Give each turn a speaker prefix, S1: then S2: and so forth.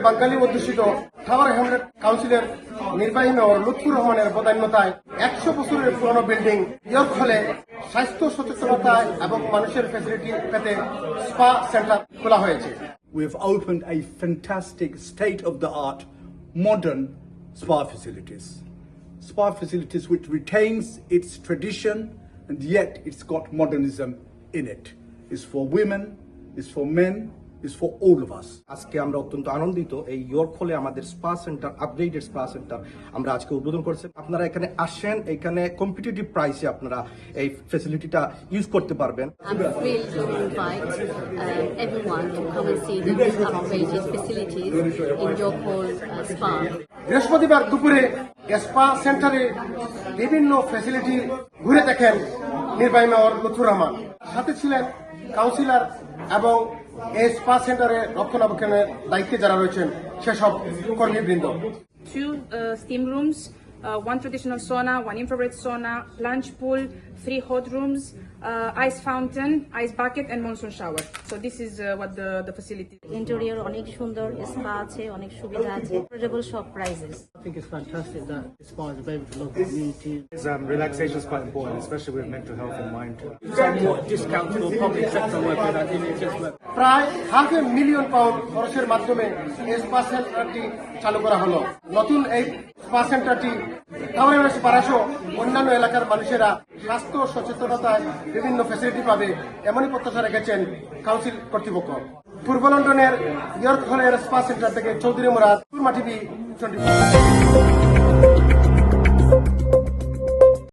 S1: বাঙালি অধ্যুষিত tower Hamlet কাউন্সিলের নির্বাহী মেয়র লুৎফুর রহমানের বদান্যতায় 100 বছরের পুরনো বিল্ডিং ইয়র্ক হলে স্বাস্থ্য সচেতনতা এবং মানুষের ফ্যাসিলিটি পেতে স্পা সেন্টার খোলা হয়েছে।
S2: We've opened a fantastic state-of-the-art modern spa facilities. Spa facilities which retains its tradition and yet it's got modernism in it. It's for women, it's for men, it's for all of us.
S3: আজকে আমরা অত্যন্ত আনন্দিত এই York হলে আমাদের spa centre, upgraded spa centre আমরা আজকে উদ্বোধন করেছি। আপনারা এখানে আসেন, এখানে কম্পিটিটিভ প্রাইসে আপনারা এই ফ্যাসিলিটিটা ইউজ করতে পারবেন।
S4: I'm thrilled to invite everyone to come and see the upgraded facilities in York Hall Spa.
S1: বৃহস্পতিবার দুপুরে স্পা সেন্টারে বিভিন্ন ফ্যাসিলিটি ঘুরে দেখেন নির্বাহী মেয়র লুৎফুর রহমান। সাথে ছিলেন কাউন্সিলর এবং এই স্পা সেন্টারে রক্ষণাবেক্ষণের দায়িত্বে যারা রয়েছেন সেসব কর্মীবৃন্দ।
S5: 2 steam rooms, 1 traditional sauna, 1 infrared sauna, plunge pool, 3 hot rooms, ice fountain, ice bucket and monsoon shower. So this is what the facility.
S6: Interior অনেক সুন্দর, স্পা আছে, অনেক সুবিধা আছে, অ্যাফোর্ডেবল সব prices.
S7: I think it's fantastic that the spa is available to local community.
S8: Relaxation is quite important, especially with mental health in mind.
S7: Some more discounts for public sector workers and NHS workers.
S1: প্রায় £500,000 খরচের মাধ্যমে এই spa সেন্টারটি চালু করা হলো। নতুন এই স্পা সেন্টারটি টাওয়ার হ্যামলেটস পাড়াসহ অন্যান্য এলাকার মানুষেরা স্বাস্থ্য সচেতনতায় বিভিন্ন ফ্যাসিলিটি পাবে এমনই প্রত্যাশা রেখেছেন কাউন্সিল কর্তৃপক্ষ। পূর্ব লন্ডনের ইয়র্ক হলের স্পা সেন্টার থেকে চৌধুরী মুরাদ, সুরমা টিভি 24।